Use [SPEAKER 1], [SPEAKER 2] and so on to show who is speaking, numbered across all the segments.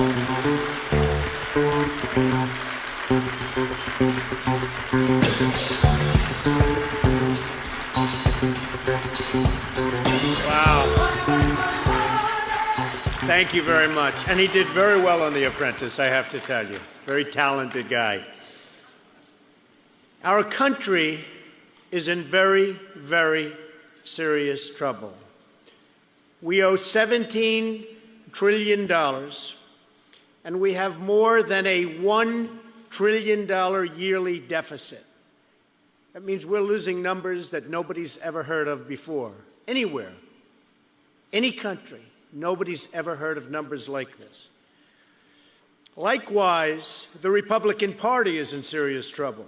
[SPEAKER 1] Wow. Thank you very much. And he did very well on The Apprentice, I have to tell you. Very talented guy. Our country is in very, very serious trouble. We owe $17 trillion, and we have more than a $1 trillion yearly deficit. That means we're losing numbers that nobody's ever heard of before. Anywhere, any country, nobody's ever heard of numbers like this. Likewise, the Republican Party is in serious trouble.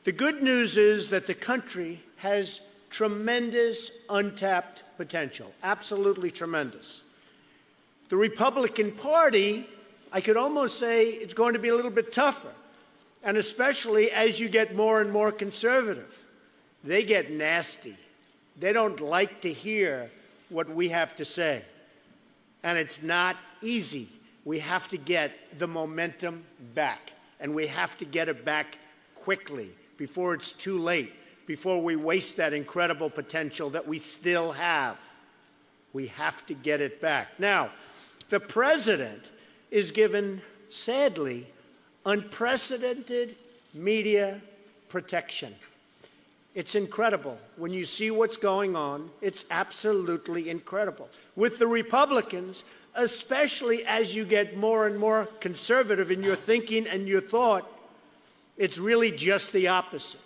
[SPEAKER 1] The good news is that the country has tremendous untapped potential, absolutely tremendous. The Republican Party, I could almost say it's going to be a little bit tougher, and especially as you get more and more conservative. They get nasty. They don't like to hear what we have to say, and it's not easy. We have to get the momentum back, and we have to get it back quickly before it's too late, before we waste that incredible potential that we still have. We have to get it back. Now, the president is given, sadly, unprecedented media protection. It's incredible. When you see what's going on, it's absolutely incredible. With the Republicans, especially as you get more and more conservative in your thinking and your thought, it's really just the opposite.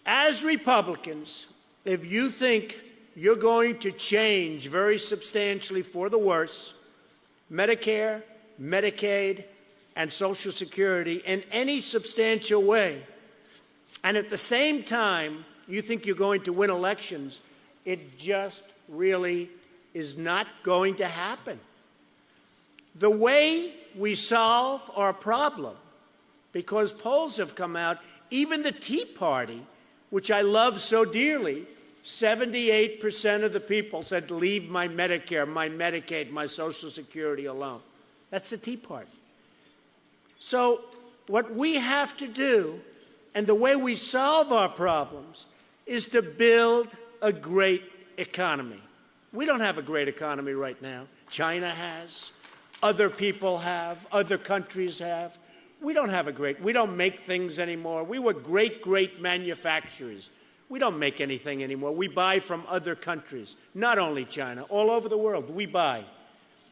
[SPEAKER 1] As Republicans, if you think you're going to change very substantially for the worse Medicare, Medicaid, and Social Security in any substantial way, and at the same time you think you're going to win elections, it just really is not going to happen. The way we solve our problem, because polls have come out, even the Tea Party, which I love so dearly, 78% of the people said, leave my Medicare, my Medicaid, my Social Security alone. That's the Tea Party. So what we have to do, and the way we solve our problems, is to build a great economy. We don't have a great economy right now. China has, other people have, other countries have. We don't have we don't make things anymore. We were great manufacturers. We don't make anything anymore. We buy from other countries, not only China, all over the world, we buy.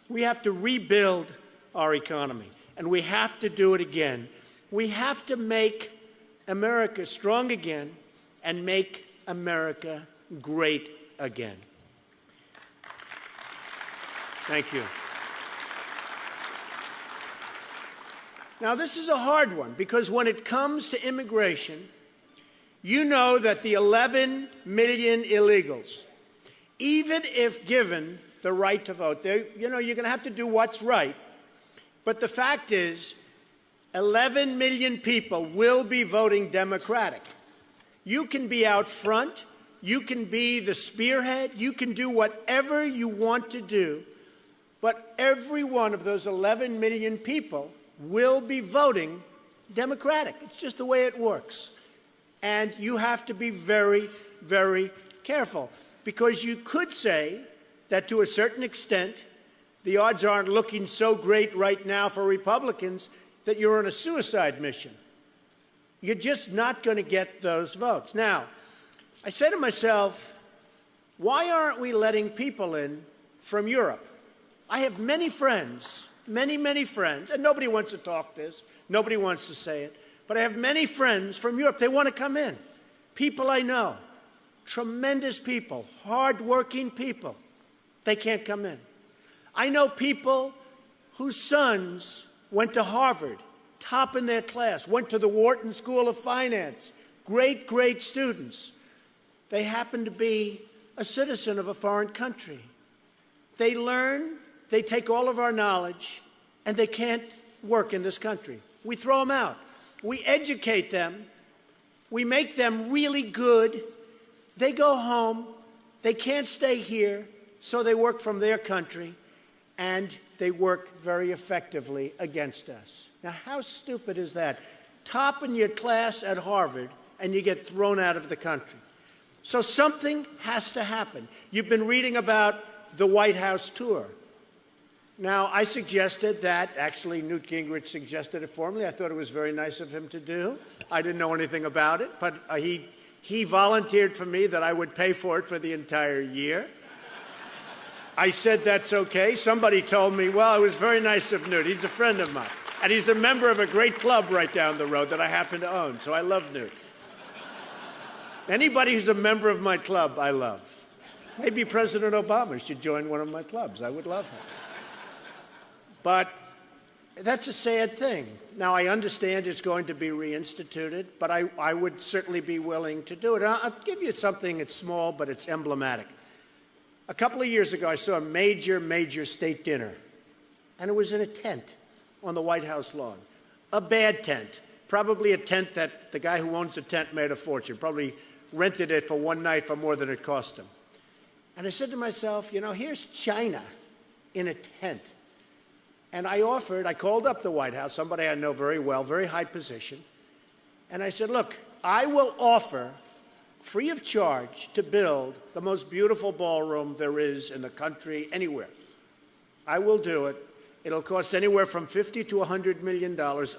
[SPEAKER 1] We have to rebuild our economy, and we have to do it again. We have to make America strong again and make America great again. Thank you. Now, this is a hard one, because when it comes to immigration, you know that the 11 million illegals, even if given the right to vote, you're going to have to do what's right. But the fact is, 11 million people will be voting Democratic. You can be out front. You can be the spearhead. You can do whatever you want to do. But every one of those 11 million people will be voting Democratic. It's just the way it works. And you have to be very, very careful, because you could say that to a certain extent, the odds aren't looking so great right now for Republicans that you're on a suicide mission. You're just not going to get those votes. Now, I say to myself, why aren't we letting people in from Europe? I have many friends, many friends, and nobody wants to talk this, nobody wants to say it, but I have many friends from Europe. They want to come in. People I know, tremendous people, hardworking people. They can't come in. I know people whose sons went to Harvard, top in their class, went to the Wharton School of Finance, great students. They happen to be a citizen of a foreign country. They learn, they take all of our knowledge, and they can't work in this country. We throw them out. We educate them. We make them really good. They go home. They can't stay here, so they work from their country. and they work very effectively against us. Now, how stupid is that? Top in your class at Harvard, and you get thrown out of the country. So something has to happen. You've been reading about the White House tour. Now, I suggested that. Actually, Newt Gingrich suggested it for me. I thought it was very nice of him to do. I didn't know anything about it, but he volunteered for me that I would pay for it for the entire year. I said that's okay. Somebody told me, well, it was very nice of Newt. He's a friend of mine. And he's a member of a great club right down the road that I happen to own, so I love Newt. Anybody who's a member of my club, I love. Maybe President Obama should join one of my clubs. I would love him. But that's a sad thing. Now, I understand it's going to be reinstituted, but I would certainly be willing to do it. I'll give you something that's small, but it's emblematic. A couple of years ago, I saw a major state dinner, and it was in a tent on the White House lawn. A bad tent, probably a tent that the guy who owns the tent made a fortune, probably rented it for one night for more than it cost him. And I said to myself, you know, here's China in a tent. And I called up the White House, somebody I know very well, very high position, and I said, look, I will offer free of charge to build the most beautiful ballroom there is in the country, anywhere. I will do it. It'll cost anywhere from $50 to $100 million.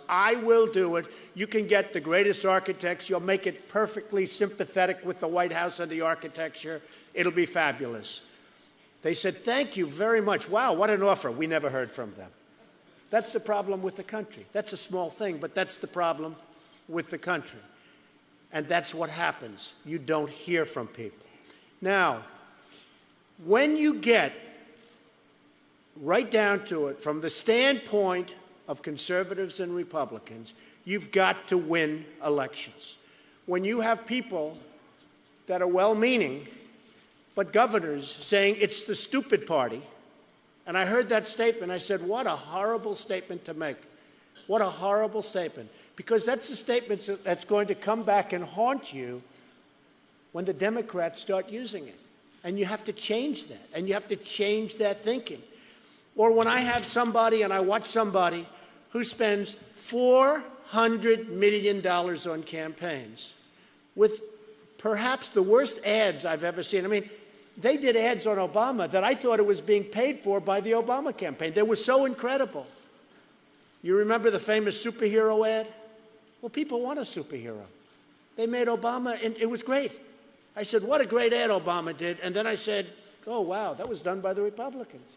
[SPEAKER 1] I will do it. You can get the greatest architects. You'll make it perfectly sympathetic with the White House and the architecture. It'll be fabulous. They said, thank you very much. Wow, what an offer. We never heard from them. That's the problem with the country. That's a small thing, but that's the problem with the country. And that's what happens. You don't hear from people. Now, when you get right down to it, from the standpoint of conservatives and Republicans, you've got to win elections. When you have people that are well-meaning, but governors saying it's the stupid party, and I heard that statement, I said, what a horrible statement to make. What a horrible statement. Because that's a statement that's going to come back and haunt you when the Democrats start using it. And you have to change that. And you have to change that thinking. Or when I have somebody and I watch somebody who spends $400 million on campaigns with perhaps the worst ads I've ever seen. I mean, they did ads on Obama that I thought it was being paid for by the Obama campaign. They were so incredible. You remember the famous superhero ad? Well, people want a superhero. They made Obama, and it was great. I said, what a great ad Obama did. And then I said, oh, wow, that was done by the Republicans.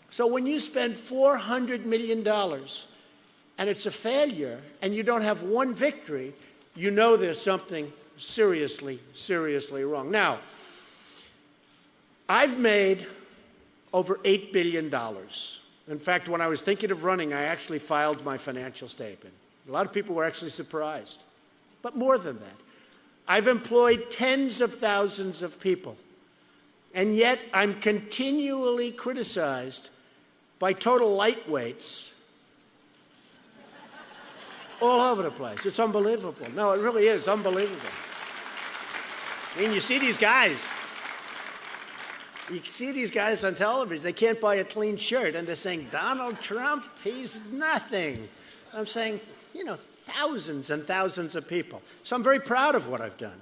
[SPEAKER 1] So when you spend $400 million and it's a failure and you don't have one victory, you know there's something seriously wrong. Now, I've made over $8 billion. In fact, when I was thinking of running, I actually filed my financial statement. A lot of people were actually surprised. But more than that, I've employed tens of thousands of people. And yet I'm continually criticized by total lightweights all over the place. It's unbelievable. No, it really is unbelievable. I mean, you see these guys. You see these guys on television. They can't buy a clean shirt, and they're saying, Donald Trump, he's nothing. I'm saying, you know, thousands and thousands of people. So I'm very proud of what I've done.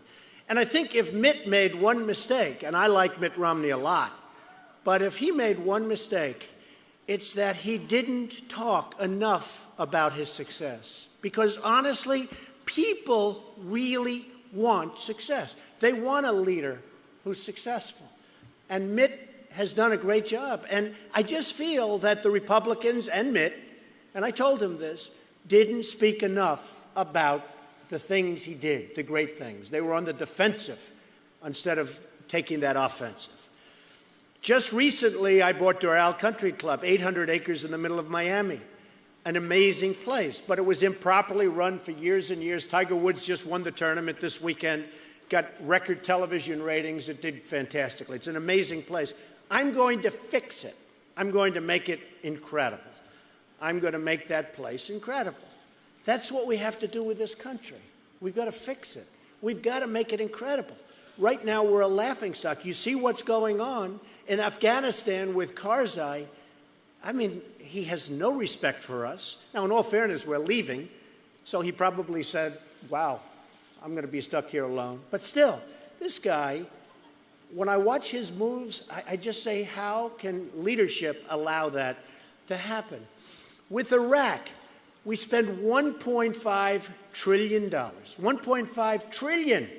[SPEAKER 1] And I think if Mitt made one mistake, and I like Mitt Romney a lot, but if he made one mistake, it's that he didn't talk enough about his success. Because honestly, people really want success. They want a leader who's successful. And Mitt has done a great job. And I just feel that the Republicans and Mitt, and I told him this, didn't speak enough about the things he did, the great things. They were on the defensive instead of taking that offensive. Just recently, I bought Doral Country Club, 800 acres in the middle of Miami, an amazing place, but it was improperly run for years and years. Tiger Woods just won the tournament this weekend, got record television ratings. It did fantastically. It's an amazing place. I'm going to fix it. I'm going to make it incredible. I'm going to make that place incredible. That's what we have to do with this country. We've got to fix it. We've got to make it incredible. Right now, we're a laughingstock. You see what's going on in Afghanistan with Karzai. I mean, he has no respect for us. Now, in all fairness, we're leaving, so he probably said, wow, I'm going to be stuck here alone. But still, this guy, when I watch his moves, I just say, how can leadership allow that to happen? With Iraq, we spend $1.5 trillion. $1.5 trillion.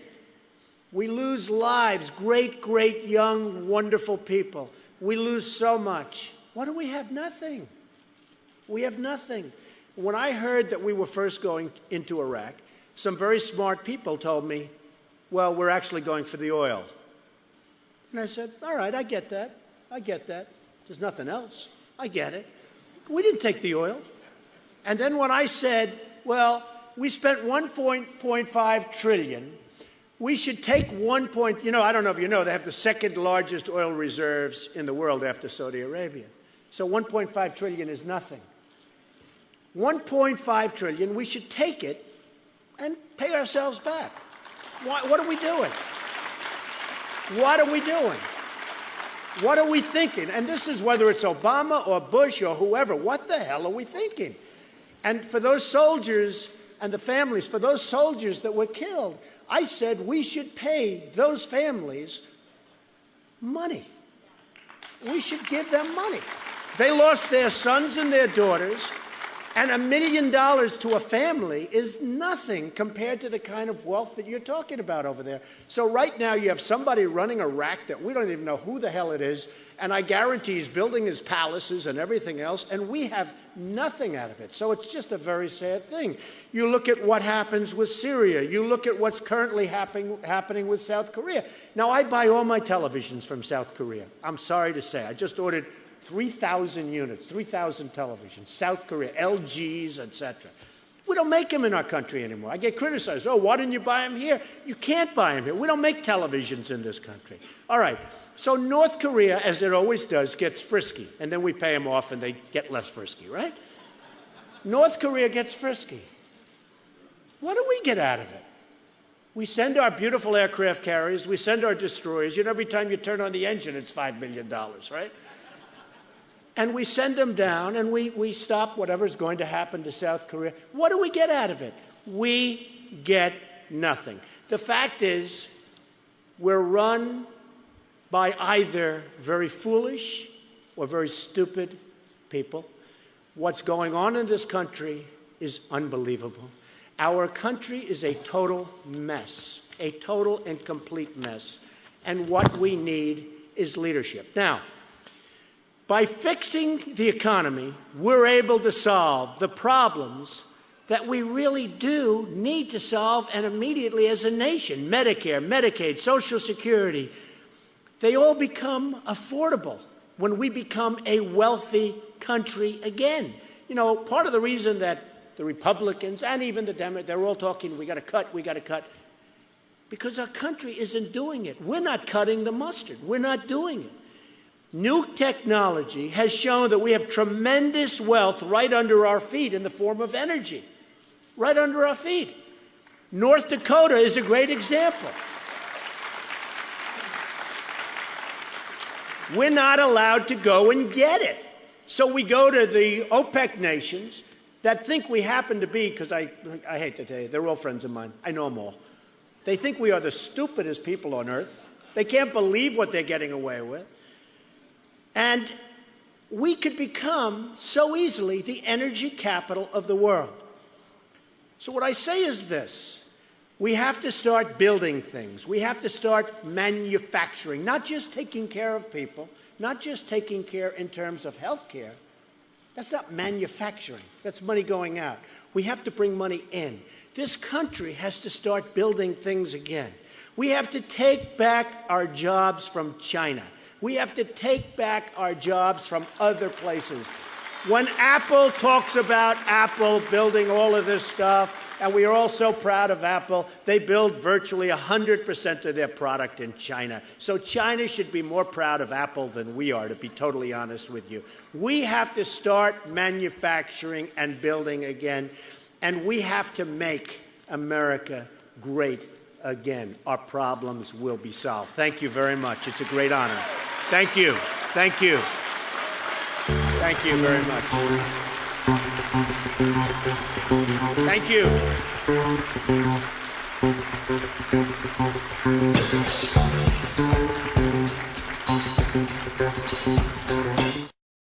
[SPEAKER 1] We lose lives, great, great, young, wonderful people. We lose so much. What do we have? Nothing. We have nothing. When I heard that we were first going into Iraq, some very smart people told me, well, we're actually going for the oil. And I said, all right, I get that. I get that. There's nothing else. I get it. We didn't take the oil. And then when I said, well, we spent $1.5 trillion, we should take I don't know if you know, they have the second largest oil reserves in the world after Saudi Arabia. So $1.5 trillion is nothing. $1.5 trillion, we should take it and pay ourselves back. What are we doing? What are we doing? What are we thinking? And this is whether it's Obama or Bush or whoever. What the hell are we thinking? And for those soldiers and the families, for those soldiers that were killed, I said we should pay those families money. We should give them money. They lost their sons and their daughters, and $1 million to a family is nothing compared to the kind of wealth that you're talking about over there. So right now you have somebody running Iraq that we don't even know who the hell it is, and I guarantee he's building his palaces and everything else, and we have nothing out of it. So it's just a very sad thing. You look at what happens with Syria. You look at what's currently happening with South Korea. Now, I buy all my televisions from South Korea. I'm sorry to say. I just ordered 3,000 units, 3,000 televisions, South Korea, LGs, etc. We don't make them in our country anymore. I get criticized. Oh, why didn't you buy them here? You can't buy them here. We don't make televisions in this country. All right. So North Korea, as it always does, gets frisky. And then we pay them off and they get less frisky, right? North Korea gets frisky. What do we get out of it? We send our beautiful aircraft carriers. We send our destroyers. You know, every time you turn on the engine, it's $5 million, right? And we send them down, and we stop whatever's going to happen to South Korea. What do we get out of it? We get nothing. The fact is, we're run by either very foolish or very stupid people. What's going on in this country is unbelievable. Our country is a total mess, a total and complete mess. And what we need is leadership. Now, by fixing the economy, we're able to solve the problems that we really do need to solve, and immediately as a nation. Medicare, Medicaid, Social Security, they all become affordable when we become a wealthy country again. You know, part of the reason that the Republicans and even the Democrats, they're all talking, we got to cut, because our country isn't doing it. We're not cutting the mustard. We're not doing it. New technology has shown that we have tremendous wealth right under our feet in the form of energy, right under our feet. North Dakota is a great example. We're not allowed to go and get it. So we go to the OPEC nations that think we happen to be, because I hate to tell you, they're all friends of mine. I know them all. They think we are the stupidest people on earth. They can't believe what they're getting away with. And we could become so easily the energy capital of the world. So what I say is this. We have to start building things. We have to start manufacturing, not just taking care of people, not just taking care in terms of health care. That's not manufacturing. That's money going out. We have to bring money in. This country has to start building things again. We have to take back our jobs from China. We have to take back our jobs from other places. When Apple talks about Apple building all of this stuff, and we are all so proud of Apple, they build virtually 100% of their product in China. So China should be more proud of Apple than we are, to be totally honest with you. We have to start manufacturing and building again, and we have to make America great again. Our problems will be solved. Thank you very much. It's a great honor. Thank you. Thank you. Thank you very much. Thank you.